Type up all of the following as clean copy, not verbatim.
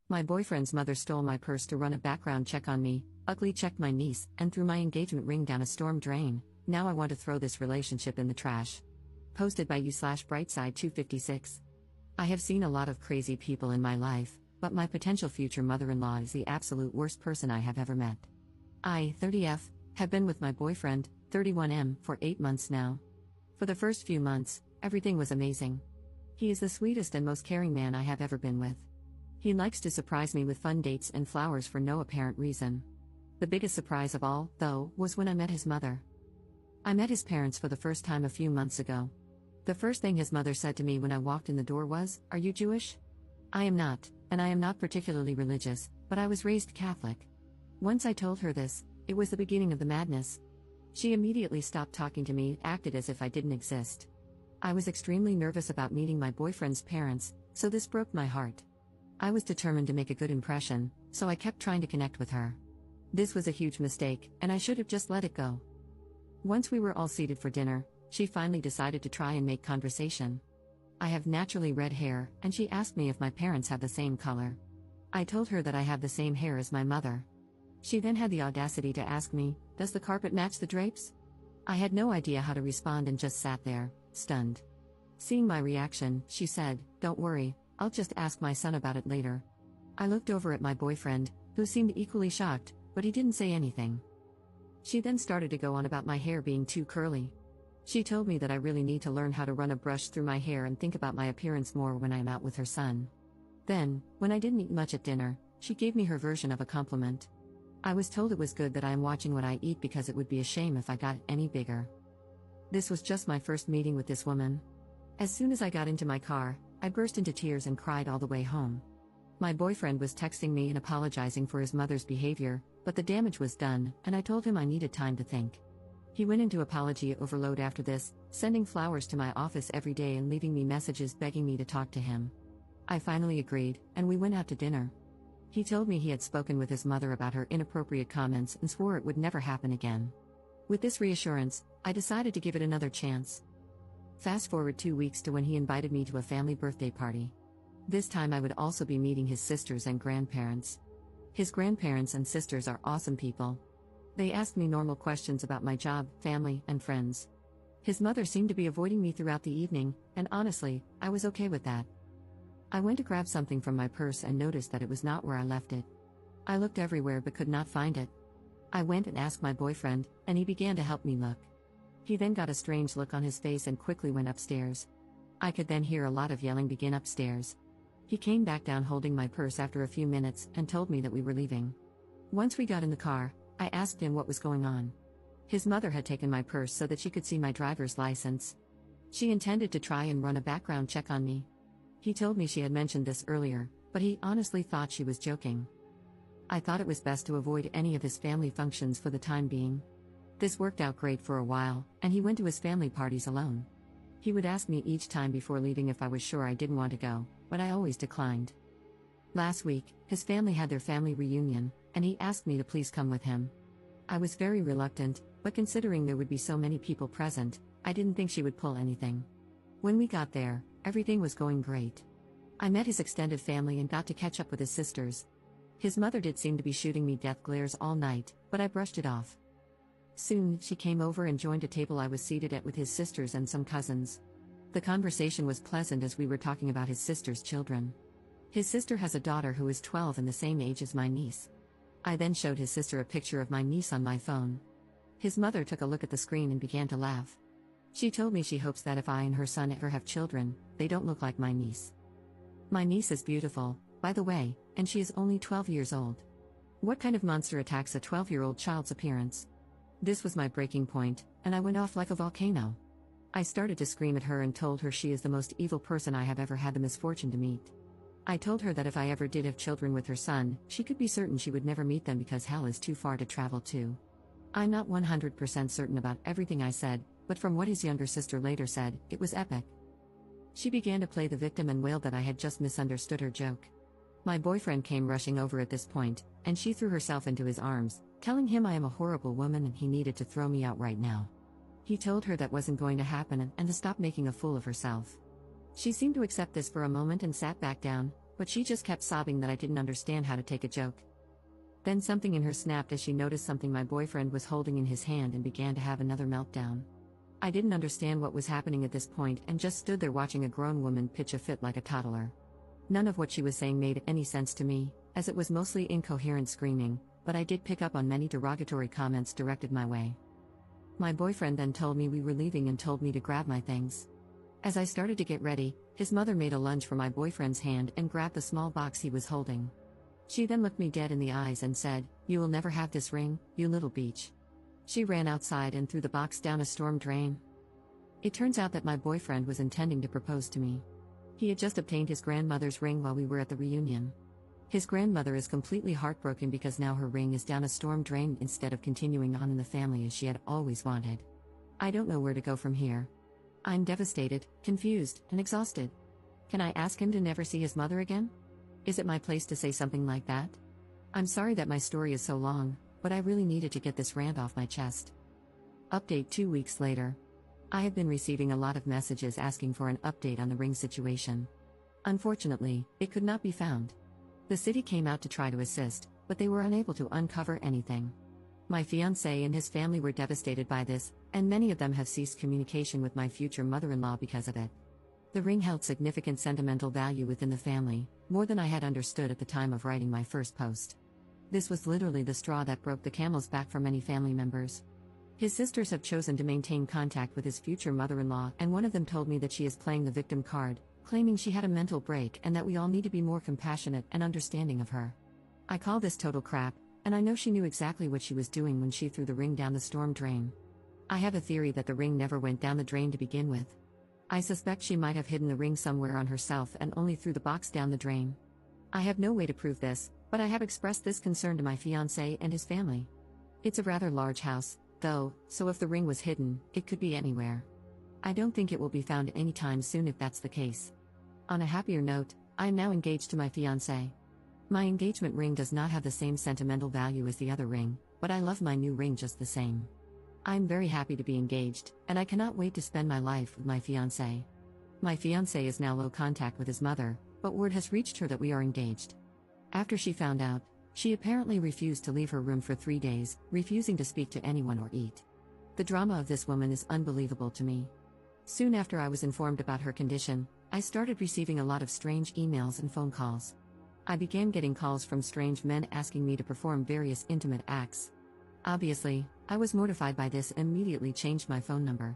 My boyfriend's mother stole my purse to run a background check on me, ugly checked my niece, and threw my engagement ring down a storm drain. Now I want to throw this relationship in the trash. Posted by you/Brightside256. I have seen a lot of crazy people in my life, but my potential future mother-in-law is the absolute worst person I have ever met. I, 30F, have been with my boyfriend, 31M, for 8 months now. For the first few months, everything was amazing. He is the sweetest and most caring man I have ever been with. He likes to surprise me with fun dates and flowers for no apparent reason. The biggest surprise of all, though, was when I met his mother. I met his parents for the first time a few months ago. The first thing his mother said to me when I walked in the door was, "Are you Jewish?" I am not, and I am not particularly religious, but I was raised Catholic. Once I told her this, it was the beginning of the madness. She immediately stopped talking to me, acted as if I didn't exist. I was extremely nervous about meeting my boyfriend's parents, so this broke my heart. I was determined to make a good impression, so I kept trying to connect with her. This was a huge mistake, and I should have just let it go. Once we were all seated for dinner, she finally decided to try and make conversation. I have naturally red hair, and she asked me if my parents have the same color. I told her that I have the same hair as my mother. She then had the audacity to ask me, "Does the carpet match the drapes?" I had no idea how to respond and just sat there, stunned. Seeing my reaction, she said, "Don't worry, I'll just ask my son about it later." I looked over at my boyfriend, who seemed equally shocked, but he didn't say anything. She then started to go on about my hair being too curly. She told me that I really need to learn how to run a brush through my hair and think about my appearance more when I'm out with her son. Then, when I didn't eat much at dinner, she gave me her version of a compliment. I was told it was good that I am watching what I eat because it would be a shame if I got any bigger. This was just my first meeting with this woman. As soon as I got into my car, I burst into tears and cried all the way home. My boyfriend was texting me and apologizing for his mother's behavior, but the damage was done, and I told him I needed time to think. He went into apology overload after this, sending flowers to my office every day and leaving me messages begging me to talk to him. I finally agreed, and we went out to dinner. He told me he had spoken with his mother about her inappropriate comments and swore it would never happen again. With this reassurance, I decided to give it another chance. Fast forward 2 weeks to when he invited me to a family birthday party. This time I would also be meeting his sisters and grandparents. His grandparents and sisters are awesome people. They asked me normal questions about my job, family, and friends. His mother seemed to be avoiding me throughout the evening, and honestly, I was okay with that. I went to grab something from my purse and noticed that it was not where I left it. I looked everywhere but could not find it. I went and asked my boyfriend, and he began to help me look. He then got a strange look on his face and quickly went upstairs. I could then hear a lot of yelling begin upstairs. He came back down holding my purse after a few minutes and told me that we were leaving. Once we got in the car, I asked him what was going on. His mother had taken my purse so that she could see my driver's license. She intended to try and run a background check on me. He told me she had mentioned this earlier, but he honestly thought she was joking. I thought it was best to avoid any of his family functions for the time being. This worked out great for a while, and he went to his family parties alone. He would ask me each time before leaving if I was sure I didn't want to go, but I always declined. Last week, his family had their family reunion, and he asked me to please come with him. I was very reluctant, but considering there would be so many people present, I didn't think she would pull anything. When we got there, everything was going great. I met his extended family and got to catch up with his sisters. His mother did seem to be shooting me death glares all night, but I brushed it off. Soon, she came over and joined a table I was seated at with his sisters and some cousins. The conversation was pleasant as we were talking about his sister's children. His sister has a daughter who is 12 and the same age as my niece. I then showed his sister a picture of my niece on my phone. His mother took a look at the screen and began to laugh. She told me she hopes that if I and her son ever have children, they don't look like my niece. My niece is beautiful, by the way, and she is only 12 years old. What kind of monster attacks a 12-year-old child's appearance? This was my breaking point, and I went off like a volcano. I started to scream at her and told her she is the most evil person I have ever had the misfortune to meet. I told her that if I ever did have children with her son, she could be certain she would never meet them because hell is too far to travel to. I'm not 100% certain about everything I said, but from what his younger sister later said, it was epic. She began to play the victim and wailed that I had just misunderstood her joke. My boyfriend came rushing over at this point, and she threw herself into his arms, telling him I am a horrible woman and he needed to throw me out right now. He told her that wasn't going to happen and to stop making a fool of herself. She seemed to accept this for a moment and sat back down, but she just kept sobbing that I didn't understand how to take a joke. Then something in her snapped as she noticed something my boyfriend was holding in his hand and began to have another meltdown. I didn't understand what was happening at this point and just stood there watching a grown woman pitch a fit like a toddler. None of what she was saying made any sense to me, as it was mostly incoherent screaming, but I did pick up on many derogatory comments directed my way. My boyfriend then told me we were leaving and told me to grab my things. As I started to get ready, his mother made a lunge for my boyfriend's hand and grabbed the small box he was holding. She then looked me dead in the eyes and said, "You will never have this ring, you little beach." She ran outside and threw the box down a storm drain. It turns out that my boyfriend was intending to propose to me. He had just obtained his grandmother's ring while we were at the reunion. His grandmother is completely heartbroken because now her ring is down a storm drain instead of continuing on in the family as she had always wanted. I don't know where to go from here. I'm devastated, confused, and exhausted. Can I ask him to never see his mother again? Is it my place to say something like that? I'm sorry that my story is so long, but I really needed to get this rant off my chest. Update 2 weeks later. I have been receiving a lot of messages asking for an update on the ring situation. Unfortunately, it could not be found. The city came out to try to assist, but they were unable to uncover anything. My fiancé and his family were devastated by this, and many of them have ceased communication with my future mother-in-law because of it. The ring held significant sentimental value within the family, more than I had understood at the time of writing my first post. This was literally the straw that broke the camel's back for many family members. His sisters have chosen to maintain contact with his future mother-in-law, and one of them told me that she is playing the victim card, claiming she had a mental break and that we all need to be more compassionate and understanding of her. I call this total crap, and I know she knew exactly what she was doing when she threw the ring down the storm drain. I have a theory that the ring never went down the drain to begin with. I suspect she might have hidden the ring somewhere on herself and only threw the box down the drain. I have no way to prove this, but I have expressed this concern to my fiancé and his family. It's a rather large house, though, so if the ring was hidden, it could be anywhere. I don't think it will be found anytime soon if that's the case. On a happier note, I am now engaged to my fiancé. My engagement ring does not have the same sentimental value as the other ring, but I love my new ring just the same. I'm very happy to be engaged, and I cannot wait to spend my life with my fiancé. My fiancé is now low contact with his mother, but word has reached her that we are engaged. After she found out, she apparently refused to leave her room for 3 days, refusing to speak to anyone or eat. The drama of this woman is unbelievable to me. Soon after I was informed about her condition, I started receiving a lot of strange emails and phone calls. I began getting calls from strange men asking me to perform various intimate acts. Obviously, I was mortified by this and immediately changed my phone number.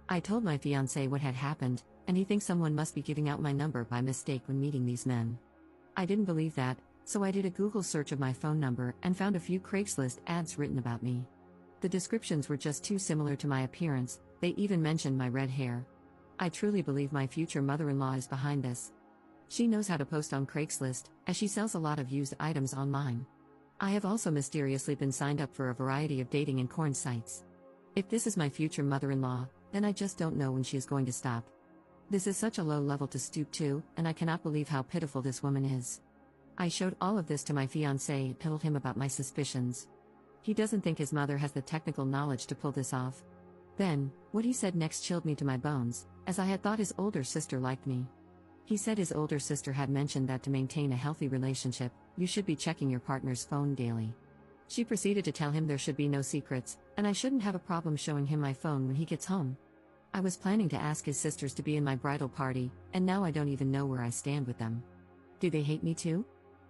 I told my fiancé what had happened, and he thinks someone must be giving out my number by mistake when meeting these men. I didn't believe that, so I did a Google search of my phone number and found a few Craigslist ads written about me. The descriptions were just too similar to my appearance, they even mentioned my red hair. I truly believe my future mother-in-law is behind this. She knows how to post on Craigslist, as she sells a lot of used items online. I have also mysteriously been signed up for a variety of dating and porn sites. If this is my future mother-in-law, then I just don't know when she is going to stop. This is such a low level to stoop to, and I cannot believe how pitiful this woman is. I showed all of this to my fiancé and told him about my suspicions. He doesn't think his mother has the technical knowledge to pull this off. Then, what he said next chilled me to my bones, as I had thought his older sister liked me. He said his older sister had mentioned that to maintain a healthy relationship, you should be checking your partner's phone daily. She proceeded to tell him there should be no secrets, and I shouldn't have a problem showing him my phone when he gets home. I was planning to ask his sisters to be in my bridal party, and now I don't even know where I stand with them. Do they hate me too?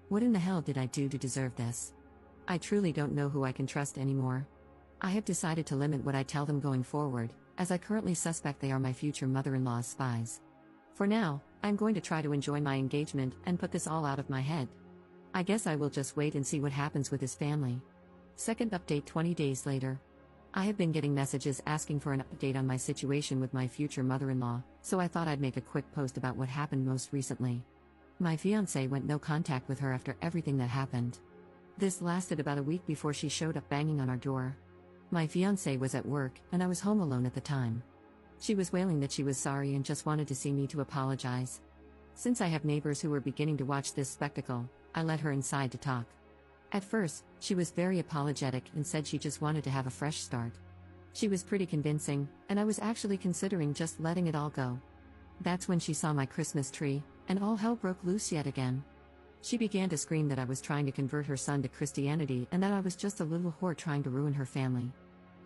What in the hell did I do to deserve this? I truly don't know who I can trust anymore. I have decided to limit what I tell them going forward, as I currently suspect they are my future mother-in-law's spies. For now, I'm going to try to enjoy my engagement and put this all out of my head. I guess I will just wait and see what happens with his family. Second update 20 days later. I have been getting messages asking for an update on my situation with my future mother-in-law, so I thought I'd make a quick post about what happened most recently. My fiancé went no contact with her after everything that happened. This lasted about a week before she showed up banging on our door. My fiancé was at work, and I was home alone at the time. She was wailing that she was sorry and just wanted to see me to apologize. Since I have neighbors who were beginning to watch this spectacle, I let her inside to talk. At first, she was very apologetic and said she just wanted to have a fresh start. She was pretty convincing, and I was actually considering just letting it all go. That's when she saw my Christmas tree, and all hell broke loose yet again. She began to scream that I was trying to convert her son to Christianity and that I was just a little whore trying to ruin her family.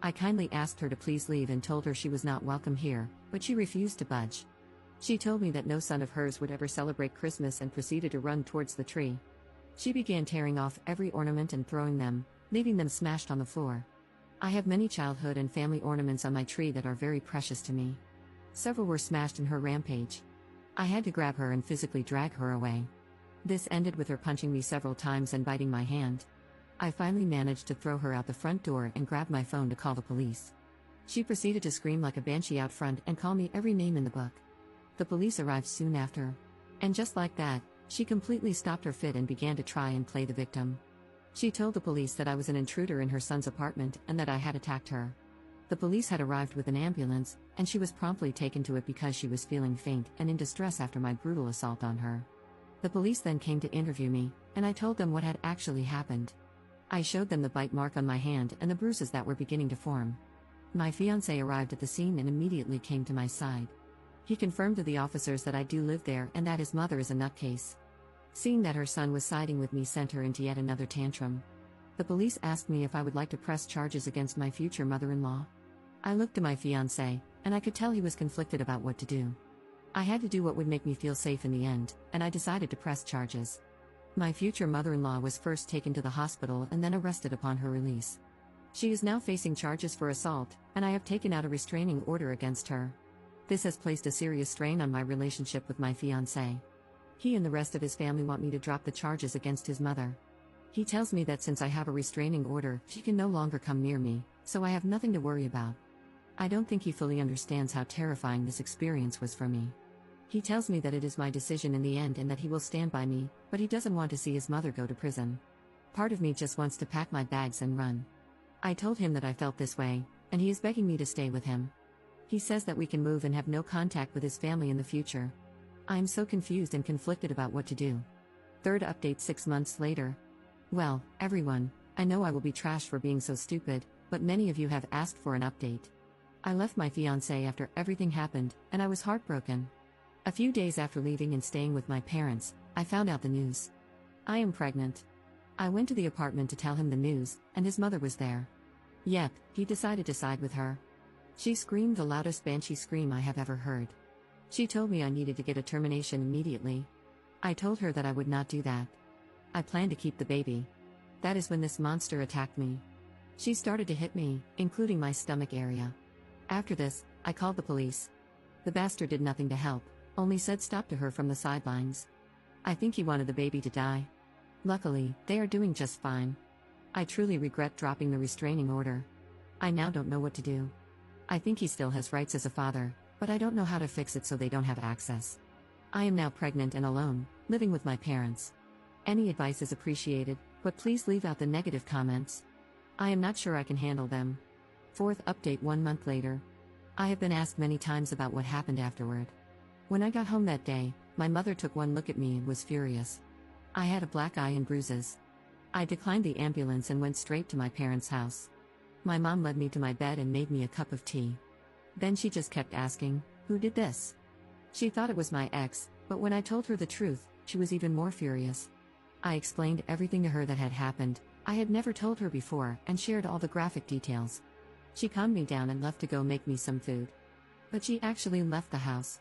I kindly asked her to please leave and told her she was not welcome here, but she refused to budge. She told me that no son of hers would ever celebrate Christmas and proceeded to run towards the tree. She began tearing off every ornament and throwing them, leaving them smashed on the floor. I have many childhood and family ornaments on my tree that are very precious to me. Several were smashed in her rampage. I had to grab her and physically drag her away. This ended with her punching me several times and biting my hand. I finally managed to throw her out the front door and grab my phone to call the police. She proceeded to scream like a banshee out front and call me every name in the book. The police arrived soon after. And just like that, she completely stopped her fit and began to try and play the victim. She told the police that I was an intruder in her son's apartment and that I had attacked her. The police had arrived with an ambulance, and she was promptly taken to it because she was feeling faint and in distress after my brutal assault on her. The police then came to interview me, and I told them what had actually happened. I showed them the bite mark on my hand and the bruises that were beginning to form. My fiancé arrived at the scene and immediately came to my side. He confirmed to the officers that I do live there and that his mother is a nutcase. Seeing that her son was siding with me sent her into yet another tantrum. The police asked me if I would like to press charges against my future mother-in-law. I looked at my fiancé, and I could tell he was conflicted about what to do. I had to do what would make me feel safe in the end, and I decided to press charges. My future mother-in-law was first taken to the hospital and then arrested upon her release. She is now facing charges for assault, and I have taken out a restraining order against her. This has placed a serious strain on my relationship with my fiancé. He and the rest of his family want me to drop the charges against his mother. He tells me that since I have a restraining order, she can no longer come near me, so I have nothing to worry about. I don't think he fully understands how terrifying this experience was for me. He tells me that it is my decision in the end and that he will stand by me, but he doesn't want to see his mother go to prison. Part of me just wants to pack my bags and run. I told him that I felt this way, and he is begging me to stay with him. He says that we can move and have no contact with his family in the future. I am so confused and conflicted about what to do. Third update 6 months later. Well, everyone, I know I will be trashed for being so stupid, but many of you have asked for an update. I left my fiancé after everything happened, and I was heartbroken. A few days after leaving and staying with my parents, I found out the news. I am pregnant. I went to the apartment to tell him the news, and his mother was there. Yep, he decided to side with her. She screamed the loudest banshee scream I have ever heard. She told me I needed to get a termination immediately. I told her that I would not do that. I planned to keep the baby. That is when this monster attacked me. She started to hit me, including my stomach area. After this, I called the police. The bastard did nothing to help, only said stop to her from the sidelines. I think he wanted the baby to die. Luckily, they are doing just fine. I truly regret dropping the restraining order. I now don't know what to do. I think he still has rights as a father, but I don't know how to fix it so they don't have access. I am now pregnant and alone, living with my parents. Any advice is appreciated, but please leave out the negative comments. I am not sure I can handle them. Fourth update 1 month later. I have been asked many times about what happened afterward. When I got home that day, my mother took one look at me and was furious. I had a black eye and bruises. I declined the ambulance and went straight to my parents' house. My mom led me to my bed and made me a cup of tea. Then she just kept asking, "Who did this?" She thought it was my ex, but when I told her the truth, she was even more furious. I explained everything to her that had happened. I had never told her before and shared all the graphic details. She calmed me down and left to go make me some food. But she actually left the house.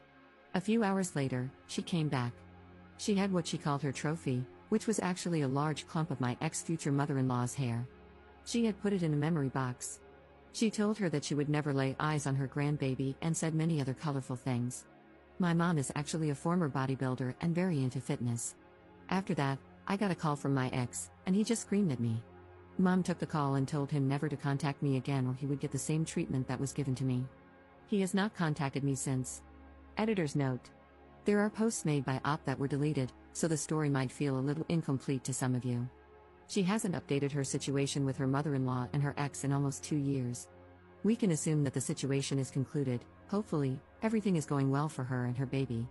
A few hours later, she came back. She had what she called her trophy, which was actually a large clump of my ex-future mother-in-law's hair. She had put it in a memory box. She told her that she would never lay eyes on her grandbaby and said many other colorful things. My mom is actually a former bodybuilder and very into fitness. After that, I got a call from my ex, and he just screamed at me. Mom took the call and told him never to contact me again or he would get the same treatment that was given to me. He has not contacted me since. Editor's note. There are posts made by Op that were deleted, so the story might feel a little incomplete to some of you. She hasn't updated her situation with her mother-in-law and her ex in almost 2 years. We can assume that the situation is concluded. Hopefully, everything is going well for her and her baby.